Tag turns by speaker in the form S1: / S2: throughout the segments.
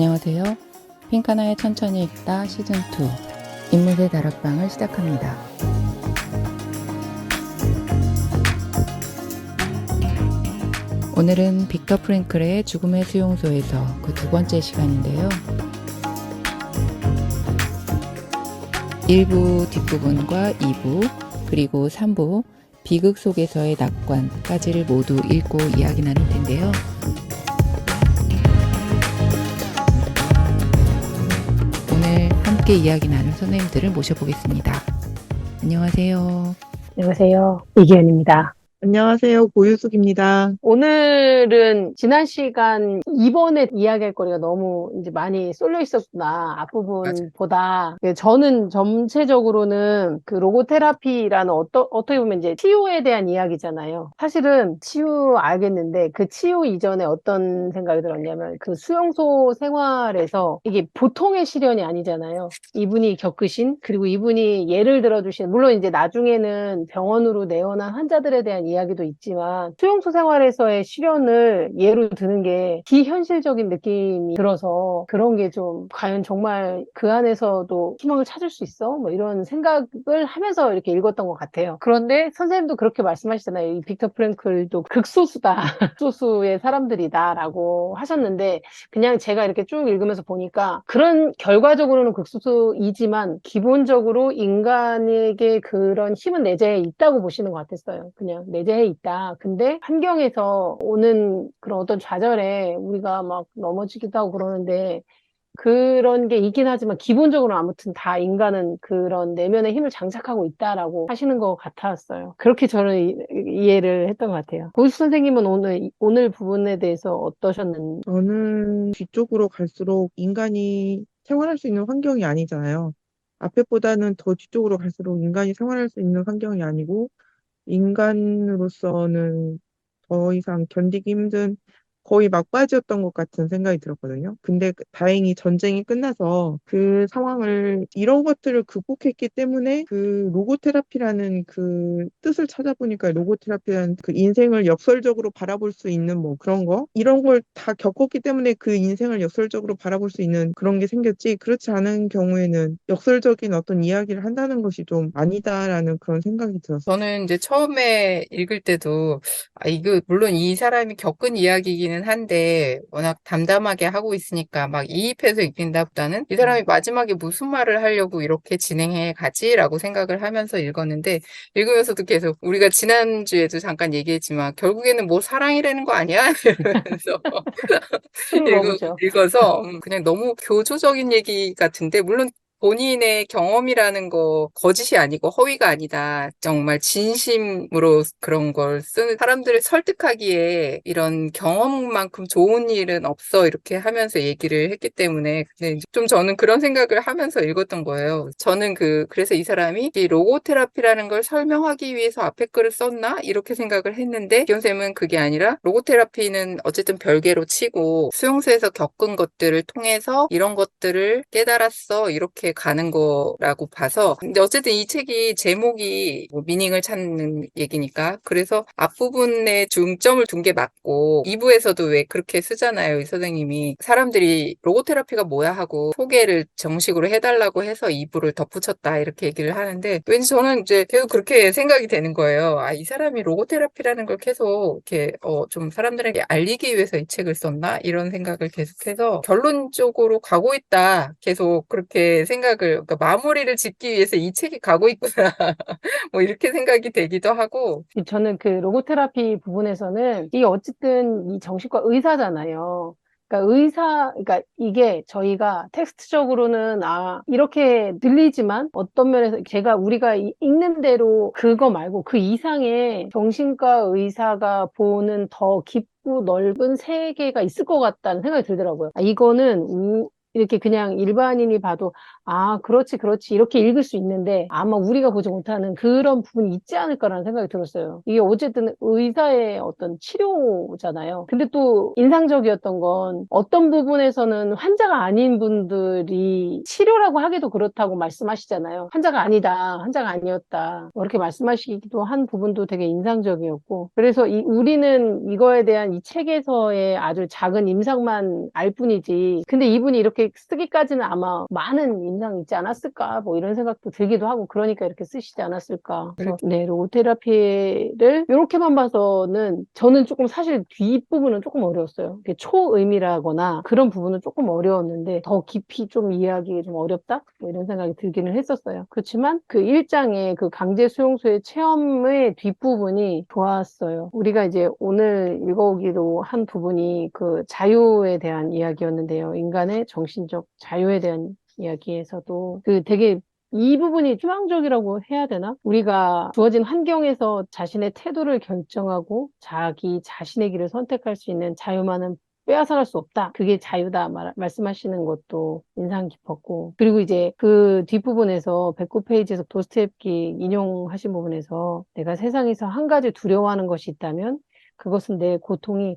S1: 안녕하세요. 핑카나의 천천히 읽다 시즌2 인물의 다락방을 시작합니다. 오늘은 빅터 프랭클의 죽음의 수용소에서 그 두 번째 시간인데요. 1부 뒷부분과 2부 그리고 3부 비극 속에서의 낙관까지를 모두 읽고 이야기 나눌 텐데요. 오늘 함께 이야기 나눌 선생님들을 모셔보겠습니다. 안녕하세요.
S2: 안녕하세요. 이기현입니다.
S3: 안녕하세요. 고유숙입니다.
S2: 오늘은 지난 시간 이번에 이야기할 거리가 너무 이제 많이 쏠려 있었구나. 앞부분보다. 저는 전체적으로는 그 로고테라피라는 어떻게 보면 이제 치유에 대한 이야기잖아요. 사실은 치유 알겠는데 그 치유 이전에 어떤 생각이 들었냐면 그 수용소 생활에서 이게 보통의 시련이 아니잖아요. 이분이 겪으신 그리고 이분이 예를 들어주신 물론 이제 나중에는 병원으로 내원한 환자들에 대한 이야기도 있지만 수용소 생활에서의 시련을 예로 드는 게 비현실적인 느낌이 들어서 그런 게 좀 과연 정말 그 안에서도 희망을 찾을 수 있어? 뭐 이런 생각을 하면서 이렇게 읽었던 것 같아요. 그런데 선생님도 그렇게 말씀하시잖아요. 이 빅터 프랭클도 극소수다. 소수의 사람들이다라고 하셨는데 그냥 제가 이렇게 쭉 읽으면서 보니까 그런 결과적으로는 극소수이지만 기본적으로 인간에게 그런 힘은 내재해 있다고 보시는 것 같았어요. 그냥 내재해 있다. 근데 환경에서 오는 그런 어떤 좌절에 우리가 막 넘어지기도 하고 그러는데 그런 게 있긴 하지만 기본적으로 아무튼 다 인간은 그런 내면의 힘을 장착하고 있다라고 하시는 것 같았어요. 그렇게 저는 이해를 했던 것 같아요. 고수 선생님은 오늘 부분에 대해서 어떠셨는지?
S3: 저는 뒤쪽으로 갈수록 인간이 생활할 수 있는 환경이 아니잖아요. 앞에보다는 더 뒤쪽으로 갈수록 인간이 생활할 수 있는 환경이 아니고 인간으로서는 더 이상 견디기 힘든 거의 막바지였던 것 같은 생각이 들었거든요. 근데 다행히 전쟁이 끝나서 그 상황을 이런 것들을 극복했기 때문에 그 로고테라피라는 그 뜻을 찾아보니까 로고테라피라는 그 인생을 역설적으로 바라볼 수 있는 뭐 그런 거 이런 걸 다 겪었기 때문에 그 인생을 역설적으로 바라볼 수 있는 그런 게 생겼지 그렇지 않은 경우에는 역설적인 어떤 이야기를 한다는 것이 좀 아니다라는 그런 생각이 들었어요.
S1: 저는 이제 처음에 읽을 때도, 이거, 물론 이 사람이 겪은 이야기이기는 한데, 워낙 담담하게 하고 있으니까 막 이입해서 읽는다보다는 이 사람이 마지막에 무슨 말을 하려고 이렇게 진행해 가지라고 생각을 하면서 읽었는데, 읽으면서도 계속 우리가 지난주에도 잠깐 얘기했지만, 결국에는 뭐 사랑이라는 거 아니야? 이러면서
S2: 술을 먹으죠.
S1: 읽어서 그냥 너무 교조적인 얘기 같은데, 물론 본인의 경험이라는 거 거짓이 아니고 허위가 아니다. 정말 진심으로 그런 걸 쓰는 사람들을 설득하기에 이런 경험만큼 좋은 일은 없어. 이렇게 하면서 얘기를 했기 때문에 근데 이제 좀 저는 그런 생각을 하면서 읽었던 거예요. 저는 그래서 이 사람이 이 로고 테라피라는 걸 설명하기 위해서 앞에 글을 썼나? 이렇게 생각을 했는데 기현쌤은 그게 아니라 로고 테라피는 어쨌든 별개로 치고 수용소에서 겪은 것들을 통해서 이런 것들을 깨달았어. 이렇게 가는 거라고 봐서 근데 어쨌든 이 책이 제목이 뭐 미닝을 찾는 얘기니까 그래서 앞부분에 중점을 둔 게 맞고 2부에서도 왜 그렇게 쓰잖아요. 이 선생님이 사람들이 로고테라피가 뭐야 하고 소개를 정식으로 해달라고 해서 2부를 덧붙였다 이렇게 얘기를 하는데 왠지 저는 이제 계속 그렇게 생각이 되는 거예요. 이 사람이 로고테라피라는 걸 계속 이렇게 좀 사람들에게 알리기 위해서 이 책을 썼나 이런 생각을 계속해서 결론적으로 가고 있다. 계속 그렇게 그러니까 마무리를 짓기 위해서 이 책이 가고 있구나. 뭐 이렇게 생각이 되기도 하고.
S2: 저는 그 로고테라피 부분에서는 이게 어쨌든 이 정신과 의사잖아요. 그러니까 이게 저희가 텍스트적으로는 이렇게 들리지만 어떤 면에서 우리가 읽는 대로 그거 말고 그 이상의 정신과 의사가 보는 더 깊고 넓은 세계가 있을 것 같다는 생각이 들더라고요. 이거는 이렇게 그냥 일반인이 봐도 아, 그렇지, 그렇지 이렇게 읽을 수 있는데 아마 우리가 보지 못하는 그런 부분이 있지 않을까라는 생각이 들었어요. 이게 어쨌든 의사의 어떤 치료잖아요. 근데 또 인상적이었던 건 어떤 부분에서는 환자가 아닌 분들이 치료라고 하기도 그렇다고 말씀하시잖아요. 환자가 아니다, 환자가 아니었다 뭐 이렇게 말씀하시기도 한 부분도 되게 인상적이었고 그래서 우리는 이거에 대한 이 책에서의 아주 작은 임상만 알 뿐이지 근데 이분이 이렇게 쓰기까지는 아마 많은 임상이 있지 않았을까 뭐 이런 생각도 들기도 하고 그러니까 이렇게 쓰시지 않았을까 그래서 네 로고테라피를 이렇게만 봐서는 저는 조금 사실 뒷부분은 조금 어려웠어요. 이게 초의미라거나 그런 부분은 조금 어려웠는데 더 깊이 좀 이해하기 좀 어렵다 뭐 이런 생각이 들기는 했었어요. 그렇지만 그 1장의 그 강제 수용소의 체험의 뒷부분이 좋았어요. 우리가 이제 오늘 읽어오기로 한 부분이 그 자유에 대한 이야기였는데요. 인간의 정신적 자유에 대한 이야기에서도 그 되게 이 부분이 추상적이라고 해야 되나? 우리가 주어진 환경에서 자신의 태도를 결정하고 자기 자신의 길을 선택할 수 있는 자유만은 빼앗아갈 수 없다. 그게 자유다 말씀하시는 것도 인상 깊었고 그리고 이제 그 뒷부분에서 109페이지에서 도스토옙키 인용하신 부분에서 내가 세상에서 한 가지 두려워하는 것이 있다면 그것은 내 고통이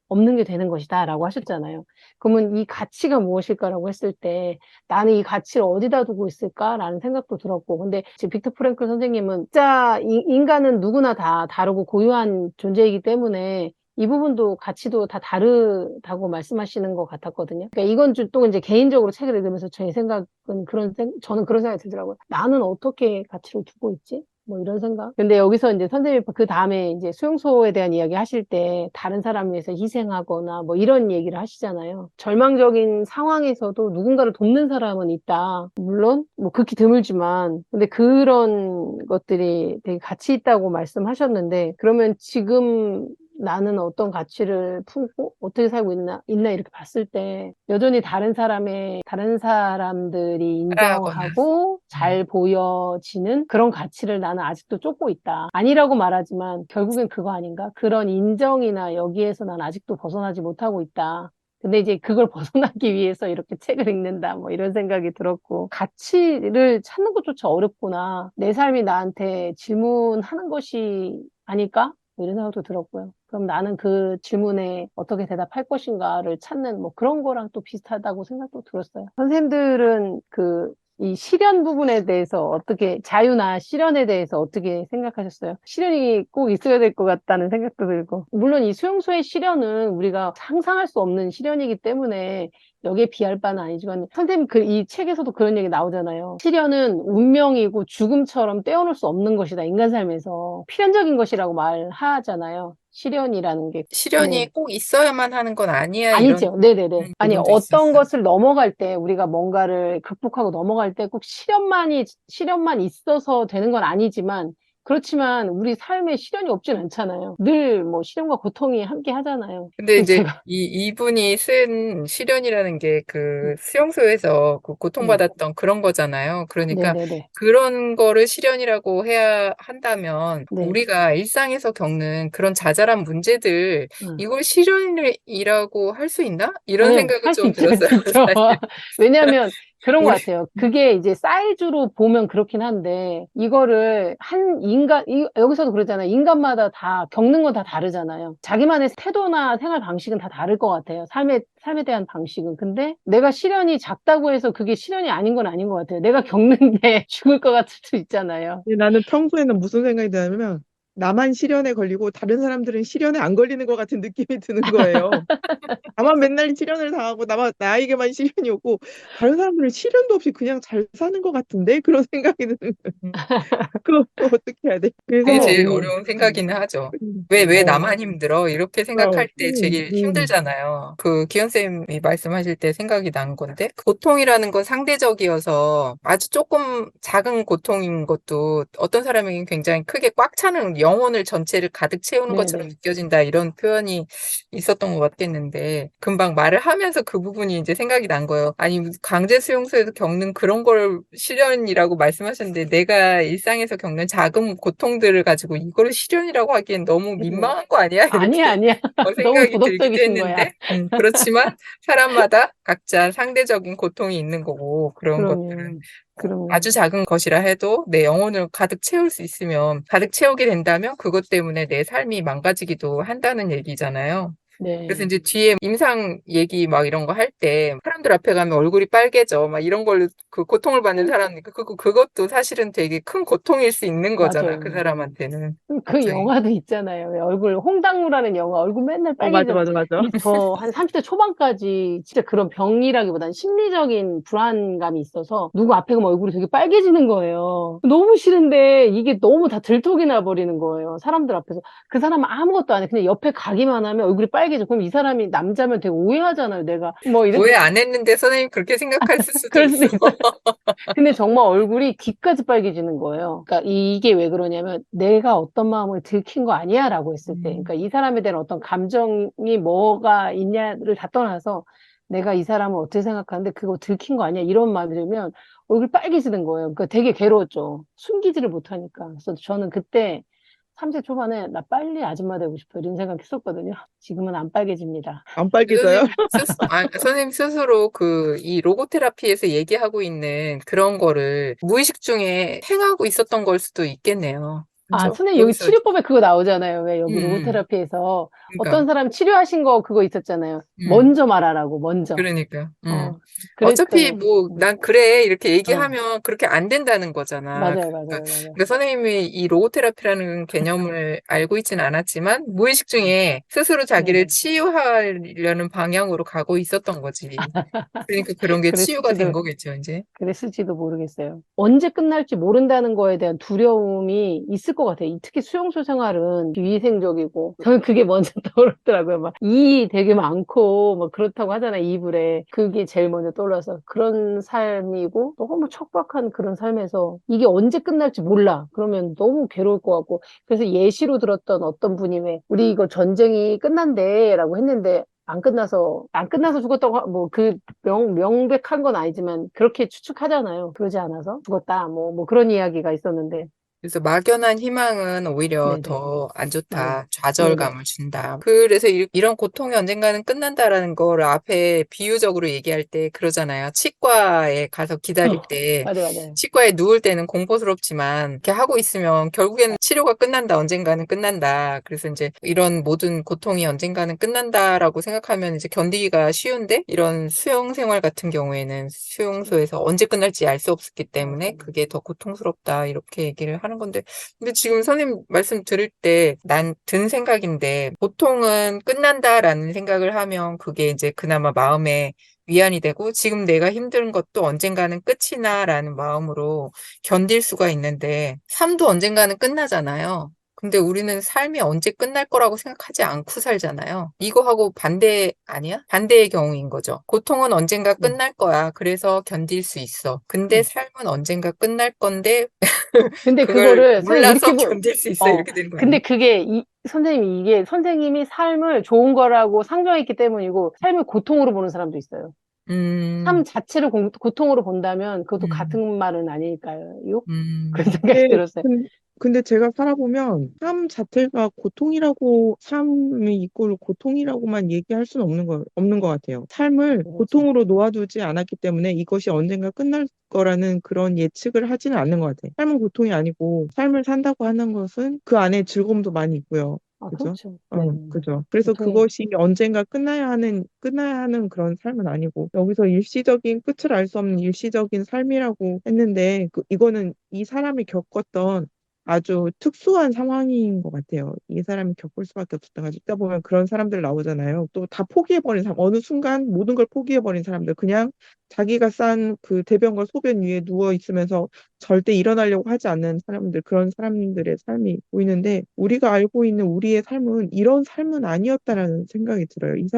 S2: 없는 게 되는 것이다 라고 하셨잖아요. 그러면 이 가치가 무엇일까라고 했을 때 나는 이 가치를 어디다 두고 있을까라는 생각도 들었고 근데 지금 빅터 프랭클 선생님은 진짜 인간은 누구나 다 다르고 고유한 존재이기 때문에 이 부분도 가치도 다 다르다고 말씀하시는 것 같았거든요. 그러니까 이건 또 이제 개인적으로 책을 읽으면서 제 생각은 저는 그런 생각이 들더라고요. 나는 어떻게 가치를 두고 있지? 뭐 이런 생각. 근데 여기서 이제 선생님이 그 다음에 이제 수용소에 대한 이야기 하실 때 다른 사람 위해서 희생하거나 뭐 이런 얘기를 하시잖아요. 절망적인 상황에서도 누군가를 돕는 사람은 있다. 물론 뭐 극히 드물지만 근데 그런 것들이 되게 가치 있다고 말씀하셨는데 그러면 지금 나는 어떤 가치를 품고 어떻게 살고 있나 이렇게 봤을 때 여전히 다른 사람들이
S1: 따라하거나.
S2: 인정하고 잘 보여지는 그런 가치를 나는 아직도 쫓고 있다. 아니라고 말하지만 결국엔 그거 아닌가? 그런 인정이나 여기에서 난 아직도 벗어나지 못하고 있다. 근데 이제 그걸 벗어나기 위해서 이렇게 책을 읽는다. 뭐 이런 생각이 들었고 가치를 찾는 것조차 어렵구나. 내 삶이 나한테 질문하는 것이 아닐까? 뭐 이런 생각도 들었고요. 그럼 나는 그 질문에 어떻게 대답할 것인가를 찾는 뭐 그런 거랑 또 비슷하다고 생각도 들었어요. 선생님들은 이 실현 부분에 대해서 자유나 실현에 대해서 어떻게 생각하셨어요? 실현이 꼭 있어야 될 것 같다는 생각도 들고. 물론 이 수용소의 실현은 우리가 상상할 수 없는 실현이기 때문에 여기에 비할 바는 아니지만 선생님 이 책에서도 그런 얘기 나오잖아요. 실현은 운명이고 죽음처럼 떼어놓을 수 없는 것이다. 인간 삶에서 필연적인 것이라고 말하잖아요. 실현이라는 게.
S1: 실현이
S2: 네.
S1: 꼭 있어야만 하는 건 아니야, 이런
S2: 아니죠. 네네네. 아니,
S1: 부분도
S2: 어떤
S1: 있었어요.
S2: 것을 넘어갈 때, 우리가 뭔가를 극복하고 넘어갈 때 꼭 실현만 있어서 되는 건 아니지만, 그렇지만 우리 삶에 실현이 없진 않잖아요. 늘 뭐 실현과 고통이 함께 하잖아요.
S1: 근데
S2: 그래서
S1: 이제
S2: 제가,
S1: 이분이 쓴 시련이라는 게 그 수용소에서 그
S2: 네.
S1: 고통받았던 그런 거잖아요. 그러니까
S2: 네네네.
S1: 그런 거를 시련이라고 해야 한다면
S2: 네.
S1: 우리가 일상에서 겪는 그런 자잘한 문제들
S2: 응.
S1: 이걸 시련이라고 할 수 있나? 이런
S2: 네,
S1: 생각은
S2: 할 수
S1: 좀
S2: 있죠, 할
S1: 들었어요,
S2: 수 있죠.
S1: 사실.
S2: 왜냐하면 그런 것
S1: 우리
S2: 같아요. 그게 이제 사이즈로 보면 그렇긴 한데, 이거를 여기서도 그러잖아요. 인간마다 다 겪는 건 다 다르잖아요. 자기만의 태도나 생활 방식은 다 다를 것 같아요. 삶에 대한 방식은. 근데 내가 시련이 작다고 해서 그게 시련이 아닌 건 아닌 것 같아요. 내가 겪는데 죽을 것 같을 수 있잖아요.
S3: 근데 나는 평소에는 무슨 생각이 드냐면 나만 시련에 걸리고 다른 사람들은 시련에 안 걸리는 것 같은 느낌이 드는 거예요. 나만 맨날 시련을 당하고 나에게만 시련이 오고 다른 사람들은 시련도 없이 그냥 잘 사는 것 같은데 그런 생각이 드는 거예요. 그거 어떻게 해야 돼?
S1: 그게
S3: 그래서
S1: 제일 어려운 생각이긴 하죠. 왜
S3: 어,
S1: 나만 힘들어? 이렇게
S3: 그럼,
S1: 생각할 때 제일 힘들잖아요. 그 기현쌤이 말씀하실 때 생각이 난 건데, 고통이라는 건 상대적이어서 아주 조금 작은 고통인 것도 어떤 사람에게는 굉장히 크게 꽉 차는 영혼을 전체를 가득 채우는 것처럼
S2: 네네.
S1: 느껴진다 이런 표현이 있었던 것 같겠는데 금방 말을 하면서 그 부분이 이제 생각이 난 거예요. 아니 강제 수용소에서 겪는 그런 걸 실현이라고 말씀하셨는데 내가 일상에서 겪는 작은 고통들을 가지고 이거를 실현이라고 하기엔 너무 민망한 거 아니야?
S2: 아니야,
S1: 이렇게
S2: 아니야. 너무
S1: 생각이 들기도
S2: 도덕적이신 거야.
S1: 했는데 그렇지만 사람마다 각자 상대적인 고통이 있는 거고 그런 것들은
S2: 그럼요. 그럼요.
S1: 아주 작은 것이라 해도 내 영혼을 가득 채울 수 있으면 가득 채우게 된다면 그것 때문에 내 삶이 망가지기도 한다는 얘기잖아요. 그래서
S2: 네.
S1: 이제 뒤에 임상 얘기 막 이런 거 할 때 사람들 앞에 가면 얼굴이 빨개져 막 이런 걸로 그 고통을 받는 사람이니까 그것도 사실은 되게 큰 고통일 수 있는 거잖아 그
S2: 맞아요.
S1: 사람한테는
S2: 그
S1: 갑자기.
S2: 영화도 있잖아요. 왜 얼굴, 홍당무라는 영화, 얼굴 맨날
S3: 맞아,
S2: 빨개지잖아.
S3: 맞아, 맞아.
S2: 근데 저 한 30대 초반까지 진짜 그런 병이라기보다는 심리적인 불안감이 있어서 누구 앞에 가면 얼굴이 되게 빨개지는 거예요. 너무 싫은데 이게 너무 다 들통이 나버리는 거예요. 사람들 앞에서. 그 사람은 아무것도 안 해. 그냥 옆에 가기만 하면 얼굴이 빨개져. 그럼 이 사람이 남자면 되게 오해하잖아요. 내가 뭐 이렇게.
S1: 오해 안 했는데 선생님 그렇게 생각했을 수도
S2: 그럴 수도
S1: 있어.
S2: 있어요. 근데 정말 얼굴이 귀까지 빨개지는 거예요. 그러니까 이게 왜 그러냐면 내가 어떤 마음을 들킨 거 아니야 라고 했을 때. 그러니까 이 사람에 대한 어떤 감정이 뭐가 있냐를 다 떠나서 내가 이 사람을 어떻게 생각하는데 그거 들킨 거 아니야 이런 마음이 들면 얼굴 빨개지는 거예요. 그러니까 되게 괴로웠죠. 숨기지를 못하니까. 그래서 저는 그때 30대 초반에 나 빨리 아줌마 되고 싶어 이런 생각했었거든요. 지금은 안 빨개집니다.
S3: 안 빨개져요?
S1: 선생님 스스로 이 로고 테라피에서 얘기하고 있는 그런 거를 무의식 중에 행하고 있었던 걸 수도 있겠네요.
S2: 아,
S1: 그죠?
S2: 선생님, 여기
S1: 여기서,
S2: 치료법에 그거 나오잖아요. 왜 여기
S1: 음,
S2: 로고테라피에서
S1: 그러니까,
S2: 어떤 사람 치료하신 거 그거 있었잖아요.
S1: 음,
S2: 먼저 말하라고, 먼저.
S1: 그러니까,
S2: 어,
S1: 어차피
S2: 그랬더니,
S1: 뭐, 난 그래. 이렇게
S2: 어,
S1: 얘기하면 그렇게 안 된다는 거잖아.
S2: 맞아요,
S1: 그러니까,
S2: 맞아요, 맞아요.
S1: 선생님이 이 로고 테라피라는 개념을 알고 있지는 않았지만, 무의식 중에 스스로 자기를
S2: 네네.
S1: 치유하려는 방향으로 가고 있었던 거지. 그러니까 그런 게 치유가 된
S2: 그랬을지도,
S1: 거겠죠, 이제.
S2: 그랬을지도 모르겠어요. 언제 끝날지 모른다는 거에 대한 두려움이 있을 것 같아요. 특히 수용소 생활은 비위생적이고, 저는 그게 먼저 떠오르더라고요. 막, 이 되게 많고, 막 그렇다고 하잖아요, 이불에. 그게 제일 먼저 떠올라서. 그런 삶이고, 너무 척박한 그런 삶에서, 이게 언제 끝날지 몰라. 그러면 너무 괴로울 것 같고, 그래서 예시로 들었던 어떤 분이 왜, 우리 이거 전쟁이 끝난대, 라고 했는데, 안 끝나서 죽었다고, 명백한 건 아니지만, 그렇게 추측하잖아요. 그러지 않아서 죽었다. 뭐 그런 이야기가 있었는데.
S1: 그래서 막연한 희망은 오히려
S2: 네네.
S1: 더 안
S2: 맞아요.
S1: 좋다.
S2: 네네.
S1: 좌절감을 준다. 그래서 이런 고통이 언젠가는 끝난다라는 걸 앞에 비유적으로 얘기할 때 그러잖아요. 치과에 가서 기다릴 때
S2: 맞아요, 맞아요.
S1: 치과에 누울 때는 공포스럽지만 이렇게 하고 있으면 결국에는 치료가 끝난다. 언젠가는 끝난다. 그래서 이제 이런 모든 고통이 언젠가는 끝난다라고 생각하면 이제 견디기가 쉬운데 이런 수용 생활 같은 경우에는 수용소에서 언제 끝날지 알 수 없었기 때문에 그게 더 고통스럽다. 이렇게 얘기를 하는 건데 근데 지금 선생님 말씀 들을 때 난 든 생각인데 보통은 끝난다라는 생각을 하면 그게 이제 그나마 마음에 위안이 되고 지금 내가 힘든 것도 언젠가는 끝이 나라는 마음으로 견딜 수가 있는데 삶도 언젠가는 끝나잖아요. 근데 우리는 삶이 언제 끝날 거라고 생각하지 않고 살잖아요. 이거하고 반대 아니야? 반대의 경우인 거죠. 고통은 언젠가
S2: 네.
S1: 끝날 거야. 그래서 견딜 수 있어. 근데
S2: 네.
S1: 삶은 언젠가 끝날 건데
S2: 근데
S1: 그걸
S2: 그거를 선생님
S1: 몰라서
S2: 이렇게
S1: 견딜 수 있어. 이렇게 되는 거 아니에요?
S2: 근데 그게 선생님이 이게 선생님이 삶을 좋은 거라고 상정했기 때문이고 삶을 고통으로 보는 사람도 있어요. 삶
S1: 음,
S2: 자체를 고통으로 본다면 그것도
S1: 음,
S2: 같은 말은 아닐까요? 그런
S1: 음,
S2: 생각이
S3: 네,
S2: 들었어요.
S3: 근데 제가 살아보면 삶 자체가 고통이라고, 삶이 이꼴 고통이라고만 얘기할 수는 없는 것 같아요. 삶을
S2: 그렇죠.
S3: 고통으로 놓아두지 않았기 때문에 이것이 언젠가 끝날 거라는 그런 예측을 하지는 않는 것 같아요. 삶은 고통이 아니고 삶을 산다고 하는 것은 그 안에 즐거움도 많이 있고요.
S2: 아,
S3: 그죠?
S2: 그렇죠. 네.
S3: 그죠. 그래서
S2: 고통이,
S3: 그것이 언젠가 끝나야 하는 그런 삶은 아니고, 여기서 일시적인 끝을 알 수 없는 일시적인 삶이라고 했는데, 이거는 이 사람이 겪었던 아주 특수한 상황인 것 같아요. 이 사람이 겪을 수밖에 없었던 거죠. 있다 보면 그런 사람들 나오잖아요. 또 다 포기해버린 사람, 어느 순간 모든 걸 포기해버린 사람들, 그냥 자기가 싼 그 대변과 소변 위에 누워 있으면서 절대 일어나려고 하지 않는 사람들, 그런 사람들의 삶이 보이는데, 우리가 알고 있는 우리의 삶은 이런 삶은 아니었다라는 생각이 들어요. 이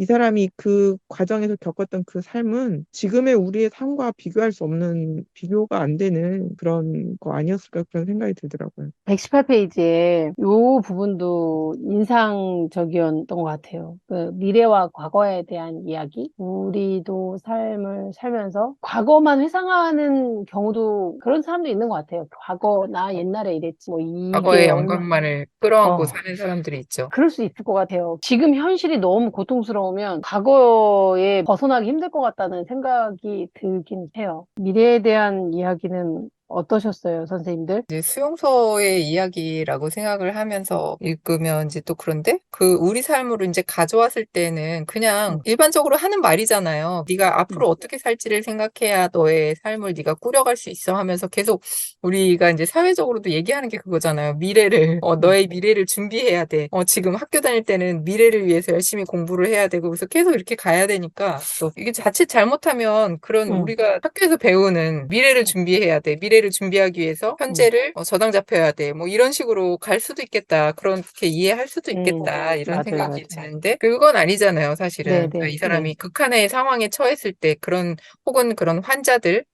S3: 사람이 그 과정에서 겪었던 그 삶은 지금의 우리의 삶과 비교할 수 없는, 비교가 안 되는 그런 거 아니었을까, 그런 생각이 들더라고요.
S2: 118페이지에 요 부분도 인상적이었던 것 같아요. 그 미래와 과거에 대한 이야기. 우리도 삶을 살면서 과거만 회상하는 경우도 그런 사람도 있는 것 같아요. 과거 나 옛날에 이랬지. 뭐 이게
S1: 과거의
S2: 얼마
S1: 영광만을 끌어안고
S2: 어
S1: 사는 사람들이 있죠.
S2: 그럴 수 있을 것 같아요. 지금 현실이 너무 고통스러우면 과거에 벗어나기 힘들 것 같다는 생각이 들긴 해요. 미래에 대한 이야기는 어떠셨어요, 선생님들?
S1: 이제 수용소의 이야기라고 생각을 하면서 읽으면 이제 또 그런데 그 우리 삶으로 이제 가져왔을 때는 그냥
S2: 음,
S1: 일반적으로 하는 말이잖아요. 네가
S2: 음,
S1: 앞으로 어떻게 살지를 생각해야 너의 삶을 네가 꾸려갈 수 있어 하면서 계속 우리가 이제 사회적으로도 얘기하는 게 그거잖아요. 미래를
S2: 음,
S1: 너의 미래를 준비해야 돼. 지금 학교 다닐 때는 미래를 위해서 열심히 공부를 해야 되고 그래서 계속 이렇게 가야 되니까 또 이게 자칫 잘못하면 그런
S2: 음,
S1: 우리가 학교에서 배우는 미래를
S2: 음,
S1: 준비해야 돼. 미래를 준비하기 위해서
S2: 음,
S1: 현재를 저당 잡혀야 돼. 뭐 이런 식으로 갈 수도 있겠다. 그렇게 이해할 수도 있겠다. 이런
S2: 맞아요,
S1: 생각이
S2: 맞아요.
S1: 드는데 그건 아니잖아요, 사실은. 그러니까
S2: 네네,
S1: 이
S2: 네.
S1: 사람이 극한의 상황에 처했을 때 그런 혹은 그런 환자들을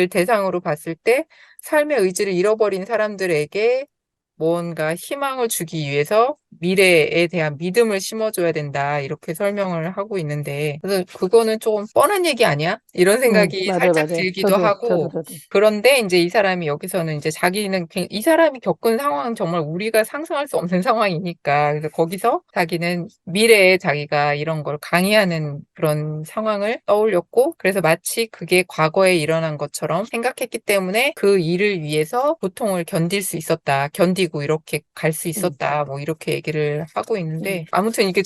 S1: 대상으로 봤을 때 삶의 의지를 잃어버린 사람들에게 뭔가 희망을 주기 위해서 미래에 대한 믿음을 심어줘야 된다. 이렇게 설명을 하고 있는데, 그래서 그거는 조금 뻔한 얘기 아니야? 이런 생각이
S2: 맞아요,
S1: 살짝
S2: 맞아요.
S1: 들기도 하고,
S2: 저도.
S1: 그런데 이제 이 사람이 여기서는 이제 자기는 이 사람이 겪은 상황은 정말 우리가 상상할 수 없는 상황이니까, 그래서 거기서 자기는 미래에 자기가 이런 걸 강의하는 그런 상황을 떠올렸고, 그래서 마치 그게 과거에 일어난 것처럼 생각했기 때문에 그 일을 위해서 고통을 견딜 수 있었다. 견디고 이렇게 갈 수
S2: 음,
S1: 있었다. 뭐 이렇게 얘기를 하고 있는데
S2: 음,
S1: 아무튼 이게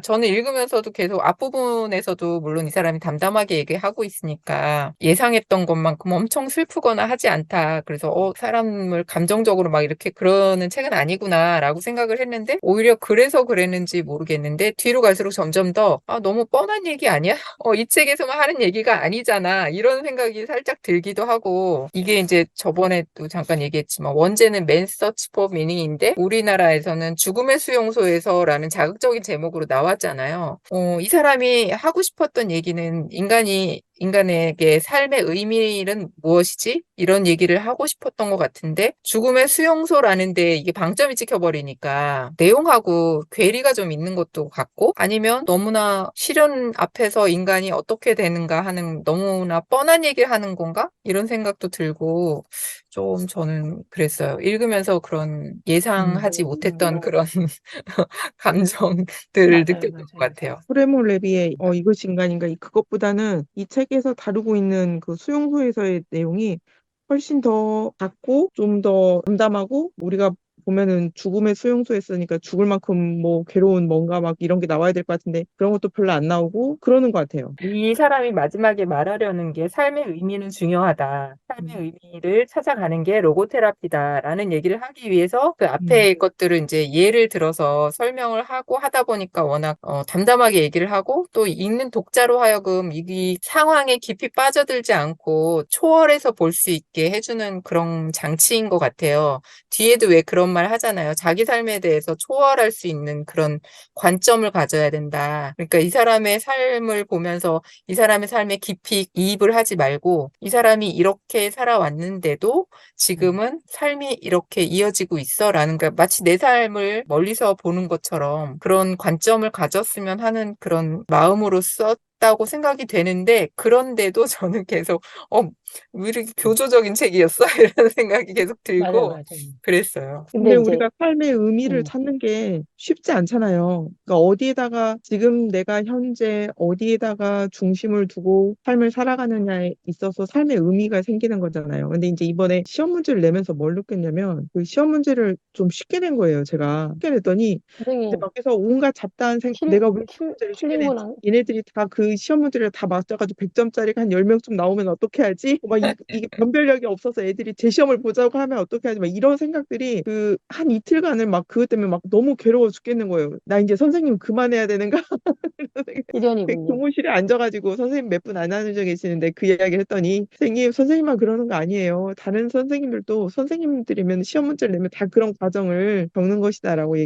S1: 저는 읽으면서도 계속 앞부분에서도 물론 이 사람이 담담하게 얘기하고 있으니까 예상했던 것만큼 엄청 슬프거나 하지 않다. 그래서 사람을 감정적으로 막 이렇게 그러는 책은 아니구나라고 생각을 했는데 오히려 그래서 그랬는지 모르겠는데 뒤로 갈수록 점점 더 너무 뻔한 얘기 아니야? 이 책에서만 하는 얘기가 아니잖아. 이런 생각이 살짝 들기도 하고, 이게 이제 저번에도 잠깐 얘기했지만, 원제는 맨 서치 포 미닝인데, 우리나라에서는 죽음의 수용소에서라는 자극적인 제목으로 나왔잖아요. 이 사람이 하고 싶었던 얘기는 인간에게 삶의 의미는 무엇이지? 이런 얘기를 하고 싶었던 것 같은데, 죽음의 수용소라는데 이게 방점이 찍혀버리니까 내용하고 괴리가 좀 있는 것도 같고, 아니면 너무나 실현 앞에서 인간이 어떻게 되는가 하는 너무나 뻔한 얘기를 하는 건가? 이런 생각도 들고, 좀 저는 그랬어요. 읽으면서 그런 예상하지 못했던 그런 감정들을
S2: 맞아요,
S1: 느꼈던 것
S2: 맞아요.
S1: 같아요.
S3: 프레몰 레비의 이것이 인간인가, 그것보다는 이 책에서 다루고 있는 그 수용소에서의 내용이 훨씬 더 작고 좀 더 담담하고, 우리가 보면은 죽음의 수용소였으니까 죽을 만큼 뭐 괴로운 뭔가 막 이런 게 나와야 될 것 같은데 그런 것도 별로 안 나오고 그러는 것 같아요.
S1: 이 사람이 마지막에 말하려는 게 삶의 의미는 중요하다.
S3: 음,
S1: 삶의 의미를 찾아가는 게 로고테라피다라는 얘기를 하기 위해서 그
S3: 음,
S1: 앞에 것들을 이제 예를 들어서 설명을 하고 하다 보니까 워낙 담담하게 얘기를 하고 또 읽는 독자로 하여금 이 상황에 깊이 빠져들지 않고 초월해서 볼 수 있게 해주는 그런 장치인 것 같아요. 뒤에도 왜 그런 말 하잖아요. 자기 삶에 대해서 초월할 수 있는 그런 관점을 가져야 된다. 그러니까 이 사람의 삶을 보면서 이 사람의 삶에 깊이 이입을 하지 말고 이 사람이 이렇게 살아왔는데도 지금은 삶이 이렇게 이어지고 있어라는 그 마치 내 삶을 멀리서 보는 것처럼 그런 관점을 가졌으면 하는 그런 마음으로 썼다고 생각이 되는데 그런데도 저는 계속 왜 이렇게 교조적인 책이었어? 이런 생각이 계속
S2: 맞아요,
S1: 들고
S2: 맞아요.
S1: 그랬어요.
S2: 근데
S3: 근데
S2: 이제,
S3: 우리가 삶의 의미를
S2: 음,
S3: 찾는 게 쉽지 않잖아요. 그러니까 어디에다가 지금 내가 현재 어디에다가 중심을 두고 삶을 살아가느냐에 있어서 삶의 의미가 생기는 거잖아요. 근데 이제 이번에 시험 문제를 내면서 뭘 느꼈냐면 그 시험 문제를 좀 쉽게 낸 거예요, 제가. 쉽게 냈더니 이제
S2: 선생님,
S3: 밖에서 온갖 잡다한 내가 왜 시험 문제를 쉽게 냈지?
S2: 킬링문항,
S3: 얘네들이 다 그 그 시험 문제를 다 맞춰가지고 100점짜리가 한 10명쯤 나오면 어떻게 하지? 막 이게 변별력이 없어서 애들이 재시험을 보자고 하면 어떻게 하지? 막 이런 생각들이 그 한 이틀간을 막 그것 때문에 막 너무 괴로워 죽겠는 거예요. 나 이제 선생님 그만해야 되는가? 이런 생각.
S2: 시련이군요.
S3: 교무실에 앉아가지고 선생님 몇 분 안 앉아 계시는데 그 이야기를 했더니 선생님, 선생님만 그러는 거 아니에요. 다른 선생님들도 선생님들이면 시험 문제를 내면 다 그런 과정을 겪는 것이다라고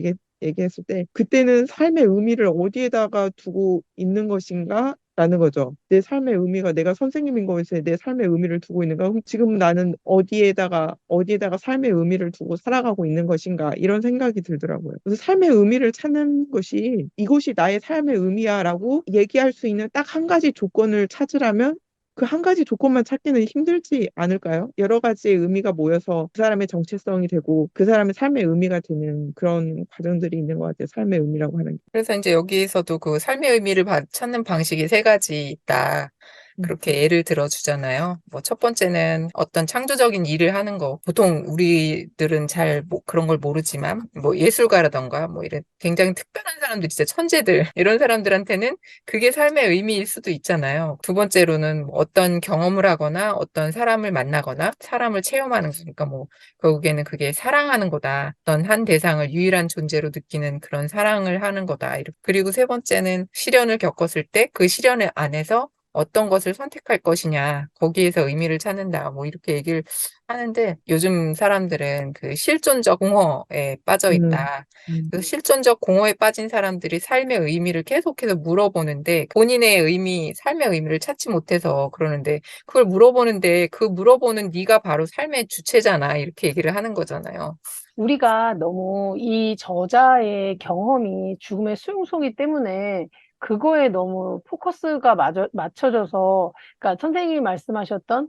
S3: 얘기했을 때 그때는 삶의 의미를 어디에다가 두고 있는 것인가? 라는 거죠. 내 삶의 의미가 내가 선생님인 것에 내 삶의 의미를 두고 있는가? 그럼 지금 나는 어디에다가 삶의 의미를 두고 살아가고 있는 것인가? 이런 생각이 들더라고요. 그래서 삶의 의미를 찾는 것이 이것이 나의 삶의 의미야라고 얘기할 수 있는 딱 한 가지 조건을 찾으라면 그 한 가지 조건만 찾기는 힘들지 않을까요? 여러 가지의 의미가 모여서 그 사람의 정체성이 되고 그 사람의 삶의 의미가 되는 그런 과정들이 있는 것 같아요. 삶의 의미라고 하는 게.
S1: 그래서 이제 여기에서도 그 삶의 의미를 찾는 방식이 세 가지 있다.
S3: 음,
S1: 그렇게 예를 들어주잖아요. 뭐 첫 번째는 어떤 창조적인 일을 하는 거. 보통 우리들은 잘 그런 걸 모르지만 뭐 예술가라던가 뭐 이런 굉장히 특별한 사람들, 진짜 천재들 이런 사람들한테는 그게 삶의 의미일 수도 있잖아요. 두 번째로는 뭐 어떤 경험을 하거나 어떤 사람을 만나거나 사람을 체험하는 거니까 뭐 결국에는 그게 사랑하는 거다. 어떤 한 대상을 유일한 존재로 느끼는 그런 사랑을 하는 거다. 그리고 세 번째는 시련을 겪었을 때 그 시련 안에서 어떤 것을 선택할 것이냐, 거기에서 의미를 찾는다, 뭐 이렇게 얘기를 하는데 요즘 사람들은 그 실존적 공허에 빠져
S3: 음,
S1: 있다.
S3: 음.
S1: 그 실존적 공허에 빠진 사람들이 삶의 의미를 계속해서 물어보는데 본인의 삶의 의미를 찾지 못해서 그러는데 그걸 물어보는데 그 물어보는 네가 바로 삶의 주체잖아. 이렇게 얘기를 하는 거잖아요.
S2: 우리가 너무 이 저자의 경험이 죽음의 수용소이기 때문에 그거에 너무 포커스가 맞춰져서, 그러니까 선생님이 말씀하셨던,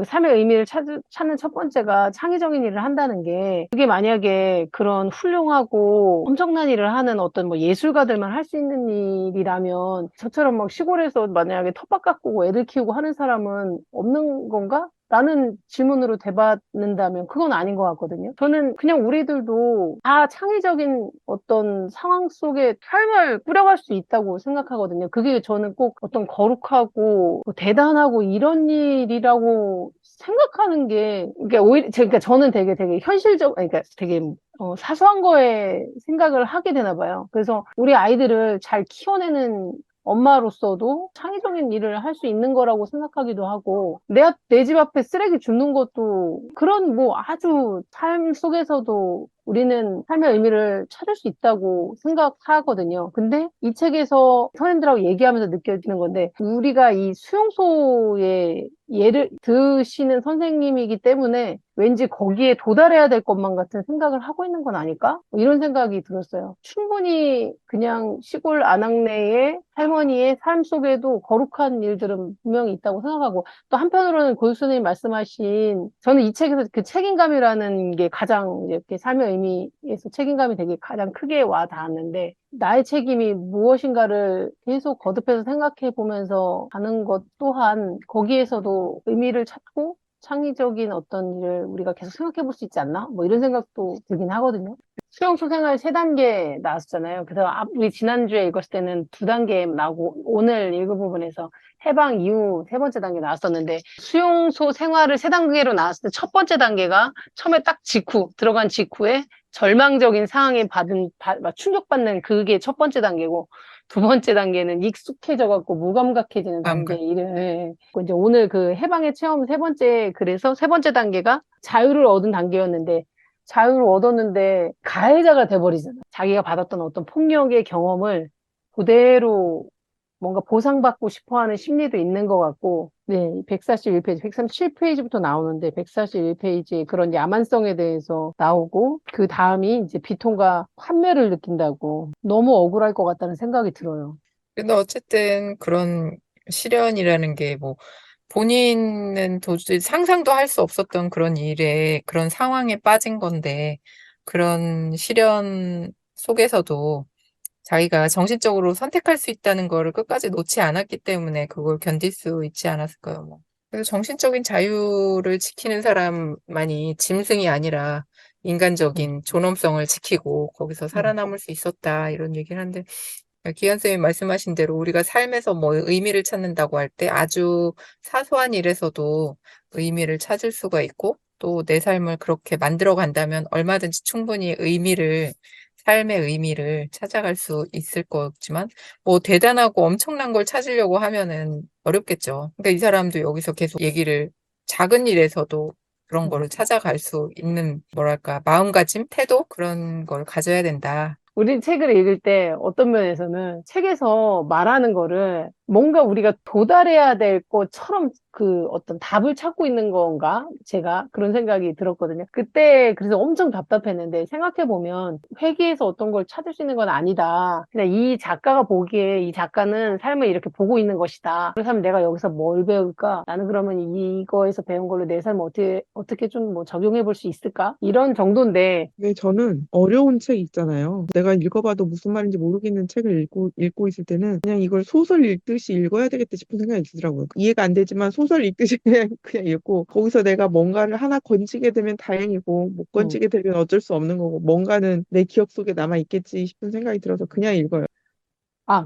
S2: 삶의 의미를 찾는 첫 번째가 창의적인 일을 한다는 게, 그게 만약에 그런 훌륭하고 엄청난 일을 하는 어떤 뭐 예술가들만 할 수 있는 일이라면, 저처럼 막 시골에서 만약에 텃밭 가꾸고 애들 키우고 하는 사람은 없는 건가? 라는 질문으로 대받는다면 그건 아닌 것 같거든요. 저는 그냥 우리들도 다 창의적인 어떤 상황 속에 삶을 꾸려갈 수 있다고 생각하거든요. 그게 저는 꼭 어떤 거룩하고 뭐 대단하고 이런 일이라고 생각하는 게, 그러니까 오히려, 그러니까 저는 되게 그러니까 되게 사소한 거에 생각을 하게 되나 봐요. 그래서 우리 아이들을 잘 키워내는 엄마로서도 창의적인 일을 할 수 있는 거라고 생각하기도 하고, 내 집 앞에 쓰레기 줍는 것도 그런 뭐 아주 삶 속에서도 우리는 삶의 의미를 찾을 수 있다고 생각하거든요. 근데 이 책에서 선생님들하고 얘기하면서 느껴지는 건데, 우리가 이 수용소의 예를 드시는 선생님이기 때문에 왠지 거기에 도달해야 될 것만 같은 생각을 하고 있는 건 아닐까? 뭐 이런 생각이 들었어요. 충분히 그냥 시골 안악내의 할머니의 삶 속에도 거룩한 일들은 분명히 있다고 생각하고, 또 한편으로는 교수님 말씀하신, 저는 이 책에서 그 책임감이라는 게 가장 이렇게 삶의 의미에서 책임감이 되게 가장 크게 와 닿았는데, 나의 책임이 무엇인가를 계속 거듭해서 생각해 보면서 가는 것 또한 거기에서도 의미를 찾고 창의적인 어떤 일을 우리가 계속 생각해 볼 수 있지 않나? 뭐 이런 생각도 들긴 하거든요. 수용소 생활 3단계 나왔었잖아요. 그래서 우리 지난주에 읽었을 때는 2단계 나오고 오늘 읽은 부분에서 해방 이후 3번째 단계 나왔었는데, 수용소 생활을 3단계로 나왔을 때 첫 번째 단계가 처음에 딱 들어간 직후에 절망적인 상황에 막 충격받는 그게 첫 번째 단계고, 두 번째 단계는 익숙해져 갖고 무감각해지는 단계.
S1: 마음가.
S2: 이제 오늘 그 해방의 체험 3번째, 그래서 3번째 단계가 자유를 얻은 단계였는데, 자유를 얻었는데 가해자가 돼버리잖아. 자기가 받았던 어떤 폭력의 경험을 그대로 뭔가 보상받고 싶어 하는 심리도 있는 것 같고, 네, 141페이지, 137페이지부터 나오는데, 141페이지에 그런 야만성에 대해서 나오고, 그 다음이 이제 비통과 환멸을 느낀다고, 너무 억울할 것 같다는 생각이 들어요.
S1: 근데 어쨌든 그런 시련이라는 게 뭐 본인은 도저히 상상도 할 수 없었던 그런 일에 그런 상황에 빠진 건데 그런 시련 속에서도 자기가 정신적으로 선택할 수 있다는 거를 끝까지 놓지 않았기 때문에 그걸 견딜 수 있지 않았을까요, 뭐. 그래서 정신적인 자유를 지키는 사람만이 짐승이 아니라
S3: 음,
S1: 인간적인 존엄성을 지키고 거기서
S3: 음.
S1: 살아남을 수 있었다 이런 얘기를 하는데 기현 쌤이 말씀하신 대로 우리가 삶에서 뭐 의미를 찾는다고 할 때 아주 사소한 일에서도 의미를 찾을 수가 있고 또 내 삶을 그렇게 만들어 간다면 얼마든지 충분히 삶의 의미를 찾아갈 수 있을 거지만 뭐 대단하고 엄청난 걸 찾으려고 하면은 어렵겠죠. 그러니까 이 사람도 여기서 계속 얘기를 작은 일에서도 그런 거를 찾아갈 수 있는 뭐랄까 마음가짐, 태도 그런 걸 가져야 된다.
S2: 우리 책을 읽을 때 어떤 면에서는 책에서 말하는 거를 뭔가 우리가 도달해야 될 것처럼 그 어떤 답을 찾고 있는 건가? 제가 그런 생각이 들었거든요. 그때 그래서 엄청 답답했는데 생각해보면 회계에서 어떤 걸 찾을 수 있는 건 아니다. 그냥 이 작가가 보기에 이 작가는 삶을 이렇게 보고 있는 것이다. 그렇다면 내가 여기서 뭘 배울까? 나는 그러면 이거에서 배운 걸로 내 삶을 어떻게 좀 뭐 적용해 볼 수 있을까? 이런 정도인데
S3: 왜 저는 어려운 책 있잖아요. 내가 읽어봐도 무슨 말인지 모르겠는 책을 읽고 있을 때는 그냥 이걸 소설 읽듯이 읽어야 되겠다 싶은 생각이 들더라고요. 이해가 안 되지만 소설 읽듯이 그냥 읽고 거기서 내가 뭔가를 하나 건지게 되면 다행이고 못
S2: 음.
S3: 건지게 되면 어쩔 수 없는 거고 뭔가는 내 기억 속에 남아 있겠지 싶은 생각이 들어서 그냥 읽어요.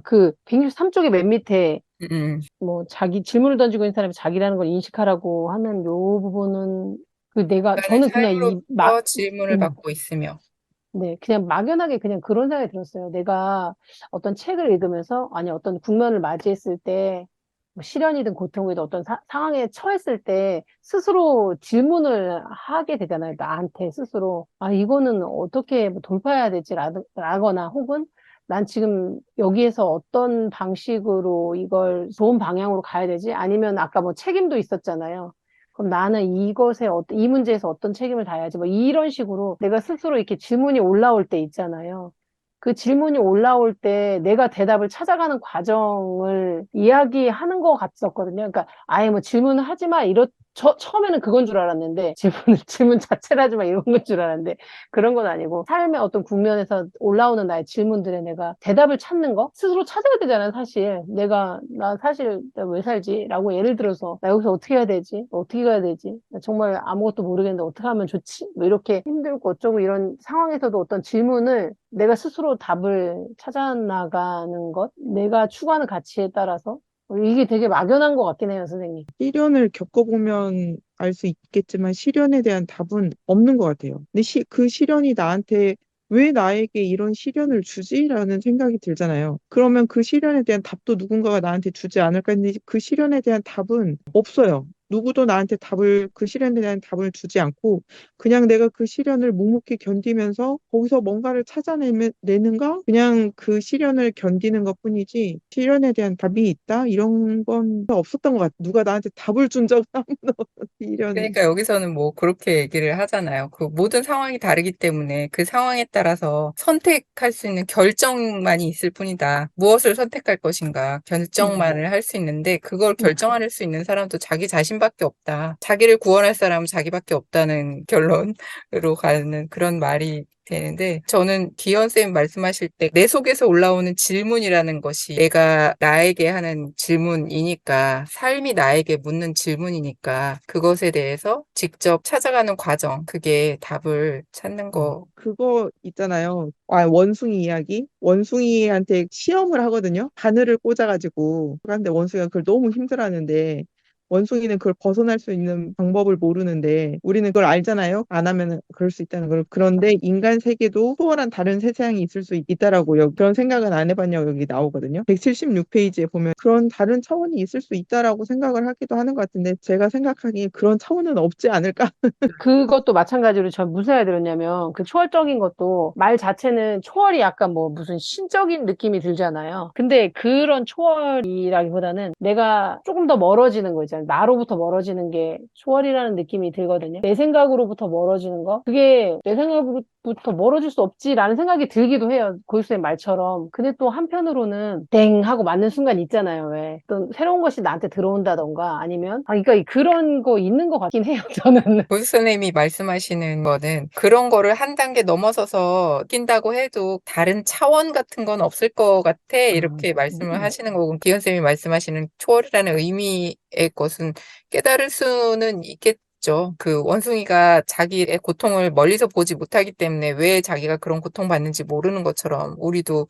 S2: 그 163쪽의 맨 밑에
S1: 음.
S2: 뭐 자기 질문을 던지고 있는 사람이 자기라는 걸 인식하라고 하는 요 부분은
S1: 나는
S2: 저는 그냥
S1: 삶으로부터 질문을
S2: 음,
S1: 받고 있으며.
S2: 네, 그냥 막연하게 그냥 그런 생각이 들었어요. 내가 어떤 책을 읽으면서 아니 어떤 국면을 맞이했을 때 뭐 시련이든 고통이든 어떤 상황에 처했을 때 스스로 질문을 하게 되잖아요. 나한테 스스로. 아, 이거는 어떻게 뭐 돌파해야 될지 라거나 혹은 난 지금 여기에서 어떤 방식으로 이걸 좋은 방향으로 가야 되지? 아니면 아까 뭐 책임도 있었잖아요. 그럼 나는 이 문제에서 어떤 책임을 다해야지? 뭐 이런 식으로 내가 스스로 이렇게 질문이 올라올 때 있잖아요. 그 질문이 올라올 때 내가 대답을 찾아가는 과정을 이야기하는 것 같았거든요. 그러니까 아예 뭐 질문을 하지 마, 처음에는 그건 줄 알았는데, 질문 자체를 하지 마, 이런 건 줄 알았는데, 그런 건 아니고, 삶의 어떤 국면에서 올라오는 나의 질문들에 내가 대답을 찾는 거? 스스로 찾아야 되잖아요, 사실. 나 사실 왜 살지? 라고 예를 들어서, 나 여기서 어떻게 해야 되지? 어떻게 가야 되지? 나 정말 아무것도 모르겠는데 어떻게 하면 좋지? 뭐 이렇게 힘들고 어쩌고 이런 상황에서도 어떤 질문을 내가 스스로 답을 찾아 나가는 것? 내가 추구하는 가치에 따라서? 이게 되게 막연한 것 같긴 해요, 선생님.
S3: 시련을 겪어보면 알 수 있겠지만 시련에 대한 답은 없는 것 같아요. 근데 그 시련이 나한테 왜 나에게 이런 시련을 주지? 라는 생각이 들잖아요. 그러면 그 시련에 대한 답도 누군가가 나한테 주지 않을까 했는데 그 시련에 대한 답은 없어요. 누구도 나한테 그 시련에 대한 답을 주지 않고 그냥 내가 그 시련을 묵묵히 견디면서 거기서 뭔가를 찾아내는가? 그냥 그 시련을 견디는 것뿐이지 시련에 대한 답이 있다? 이런 건 없었던 것 같아. 누가 나한테 답을 준 적은 한 번도 없어. 시련.
S1: 그러니까 여기서는 뭐 그렇게 얘기를 하잖아요. 그 모든 상황이 다르기 때문에 그 상황에 따라서 선택할 수 있는 결정만이 있을 뿐이다. 무엇을 선택할 것인가
S2: 음,
S1: 결정만을 할 수 있는데 그걸
S2: 음.
S1: 결정할 수 있는 사람도 자기 자신밖에 없다. 자기를 구원할 사람은 자기밖에 없다는 결론으로 가는 그런 말이 되는데 저는 기현 쌤 말씀하실 때 내 속에서 올라오는 질문이라는 것이 내가 나에게 하는 질문이니까 삶이 나에게 묻는 질문이니까 그것에 대해서 직접 찾아가는 과정 그게 답을 찾는 거.
S3: 그거 있잖아요. 원숭이 이야기. 원숭이한테 시험을 하거든요. 바늘을 꽂아가지고. 그런데 원숭이가 그걸 너무 힘들어하는데 원숭이는 그걸 벗어날 수 있는 방법을 모르는데 우리는 그걸 알잖아요. 안 하면 그럴 수 있다는 걸. 그런데 인간 세계도 초월한 다른 세상이 있을 수 있다라고요. 그런 생각은 안 해봤냐고 여기 나오거든요. 176페이지에 보면 그런 다른 차원이 있을 수 있다라고 생각을 하기도 하는 것 같은데 제가 생각하기에 그런 차원은 없지 않을까.
S2: 그것도 마찬가지로 전 무슨 생각이 들었냐면 그 초월적인 것도 말 자체는 초월이 약간 뭐 무슨 신적인 느낌이 들잖아요. 근데 그런 초월이라기보다는 내가 조금 더 멀어지는 거 있잖아요. 나로부터 멀어지는 게 초월이라는 느낌이 들거든요. 내 생각으로부터 멀어지는 거? 그게 내 생각으로부터 멀어질 수 없지라는 생각이 들기도 해요. 고유쌤 말처럼. 근데 또 한편으로는 땡 하고 맞는 순간 있잖아요. 왜? 또 새로운 것이 나한테 들어온다던가 아니면 그러니까 그런 거 있는 것 같긴 해요. 저는.
S1: 교수 선생님이 말씀하시는 거는 그런 거를 한 단계 넘어서서 낀다고 해도 다른 차원 같은 건 없을 것 같아. 이렇게 말씀을 하시는 거고, 기현 쌤이 말씀하시는 초월이라는 의미의 것은 깨달을 수는 있겠죠. 그 원숭이가 자기의 고통을 멀리서 보지 못하기 때문에 왜 자기가 그런 고통받는지 모르는 것처럼 우리도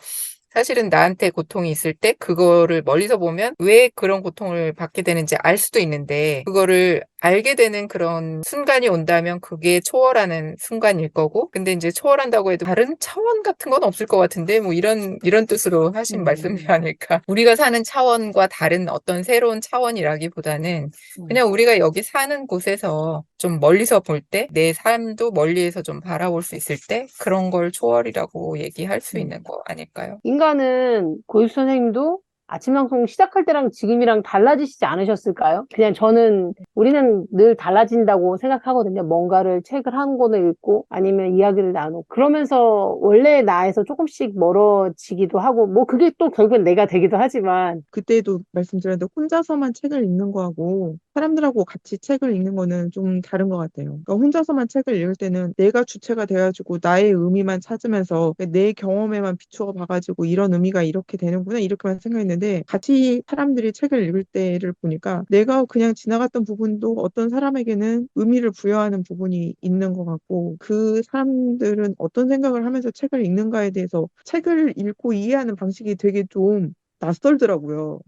S1: 사실은 나한테 고통이 있을 때 그거를 멀리서 보면 왜 그런 고통을 받게 되는지 알 수도 있는데 그거를 알게 되는 그런 순간이 온다면 그게 초월하는 순간일 거고 근데 이제 초월한다고 해도 다른 차원 같은 건 없을 것 같은데 뭐 이런 뜻으로 하신 말씀이 아닐까. 우리가 사는 차원과 다른 어떤 새로운 차원이라기보다는 그냥 우리가 여기 사는 곳에서 좀 멀리서 볼 때 내 삶도 멀리에서 좀 바라볼 수 있을 때 그런 걸 초월이라고 얘기할 수
S2: 음.
S1: 있는 거 아닐까요?
S2: 인간은 고유수 선생님도 아침 방송 시작할 때랑 지금이랑 달라지시지 않으셨을까요? 그냥 저는 우리는 늘 달라진다고 생각하거든요. 뭔가를 책을 한 권을 읽고 아니면 이야기를 나누고 그러면서 원래 나에서 조금씩 멀어지기도 하고 뭐 그게 또 결국엔 내가 되기도 하지만
S3: 그때도 말씀드렸는데 혼자서만 책을 읽는 거하고 사람들하고 같이 책을 읽는 거는 좀 다른 것 같아요. 그러니까 혼자서만 책을 읽을 때는 내가 주체가 돼가지고 나의 의미만 찾으면서 내 경험에만 비추어 봐가지고 이런 의미가 이렇게 되는구나 이렇게만 생각했는데 같이 사람들이 책을 읽을 때를 보니까 내가 그냥 지나갔던 부분도 어떤 사람에게는 의미를 부여하는 부분이 있는 것 같고 그 사람들은 어떤 생각을 하면서 책을 읽는가에 대해서 책을 읽고 이해하는 방식이 되게 좀 낯설더라고요.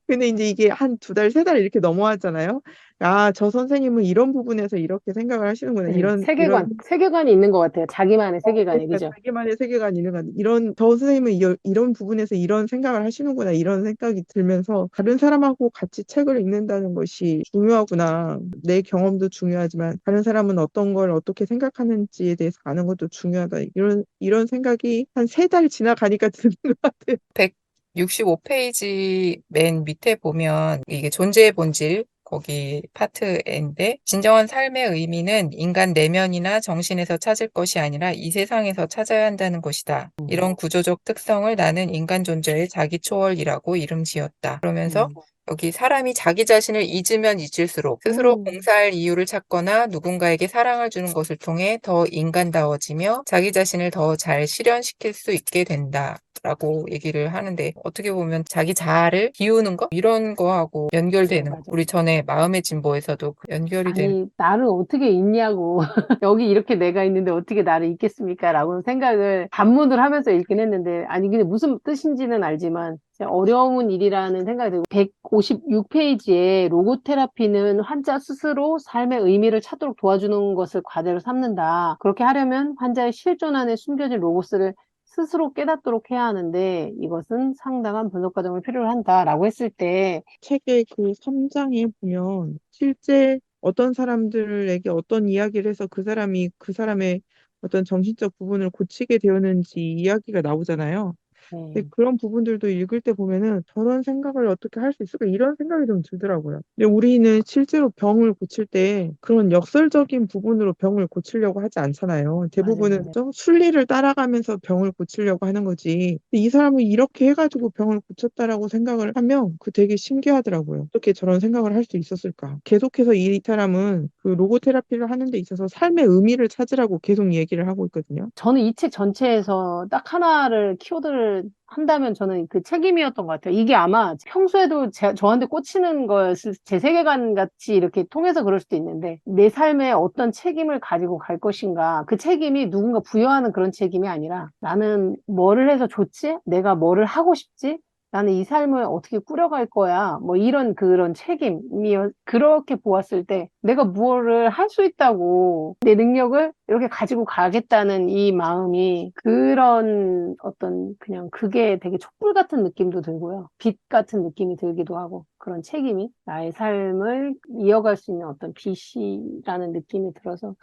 S3: 근데 이제 이게 한 두 달, 세 달 이렇게 넘어왔잖아요. 아, 저 선생님은 이런 부분에서 이렇게 생각을 하시는구나. 이런
S2: 세계관이 있는 것 같아요. 자기만의 세계관이,
S3: 그러니까
S2: 그죠?
S3: 자기만의 세계관이 있는 것 같아요. 저 선생님은 이런 부분에서 이런 생각을 하시는구나. 이런 생각이 들면서 다른 사람하고 같이 책을 읽는다는 것이 중요하구나. 내 경험도 중요하지만 다른 사람은 어떤 걸 어떻게 생각하는지에 대해서 아는 것도 중요하다. 이런 생각이 한 세 달 지나가니까 드는 것 같아요.
S1: 165페이지 맨 밑에 보면 이게 존재의 본질 거기 파트인데 진정한 삶의 의미는 인간 내면이나 정신에서 찾을 것이 아니라 이 세상에서 찾아야 한다는 것이다. 이런 구조적 특성을 나는 인간 존재의 자기 초월이라고 이름 지었다. 그러면서 여기 사람이 자기 자신을 잊으면 잊을수록 스스로 봉사할 이유를 찾거나 누군가에게 사랑을 주는 것을 통해 더 인간다워지며 자기 자신을 더 잘 실현시킬 수 있게 된다. 라고 얘기를 하는데 어떻게 보면 자기 자아를 비우는 거 이런 거하고 연결되는
S2: 맞아.
S1: 우리 전에 마음의 진보에서도 연결이 되는
S2: 아니, 나를 어떻게 잊냐고. 여기 이렇게 내가 있는데 어떻게 나를 잊겠습니까? 라고 생각을 반문을 하면서 읽긴 했는데, 아니, 근데 무슨 뜻인지는 알지만, 진짜 어려운 일이라는 생각이 들고, 156페이지에 로고테라피는 환자 스스로 삶의 의미를 찾도록 도와주는 것을 과제로 삼는다. 그렇게 하려면 환자의 실존 안에 숨겨진 로고스를 스스로 깨닫도록 해야 하는데, 이것은 상당한 분석 과정을 필요로 한다라고 했을 때,
S3: 책의 그 3장에 보면 실제 어떤 사람들에게 어떤 이야기를 해서 그 사람의 어떤 정신적 부분을 고치게 되었는지 이야기가 나오잖아요. 근데 그런 부분들도 읽을 때 보면은 저런 생각을 어떻게 할 수 있을까 이런 생각이 좀 들더라고요. 근데 우리는 실제로 병을 고칠 때 그런 역설적인 부분으로 병을 고치려고 하지 않잖아요. 대부분은
S2: 맞아요.
S3: 좀 순리를 따라가면서 병을 고치려고 하는 거지. 근데 이 사람은 이렇게 해가지고 병을 고쳤다라고 생각을 하면 그 되게 신기하더라고요. 어떻게 저런 생각을 할 수 있었을까? 계속해서 이 사람은 그 로고 테라피를 하는 데 있어서 삶의 의미를 찾으라고 계속 얘기를 하고 있거든요.
S2: 저는 이 책 전체에서 딱 하나를 키워드를 한다면 저는 그 책임이었던 것 같아요. 이게 아마 평소에도 저한테 꽂히는 거였을 제 세계관 같이 이렇게 통해서 그럴 수도 있는데 내 삶에 어떤 책임을 가지고 갈 것인가 그 책임이 누군가 부여하는 그런 책임이 아니라 나는 뭐를 해서 좋지? 내가 뭐를 하고 싶지? 나는 이 삶을 어떻게 꾸려갈 거야. 뭐 이런 그런 책임이 그렇게 보았을 때 내가 무엇을 할 수 있다고 내 능력을 이렇게 가지고 가겠다는 이 마음이 그런 어떤 그냥 그게 되게 촛불 같은 느낌도 들고요. 빛 같은 느낌이 들기도 하고 그런 책임이 나의 삶을 이어갈 수 있는 어떤 빛이라는 느낌이 들어서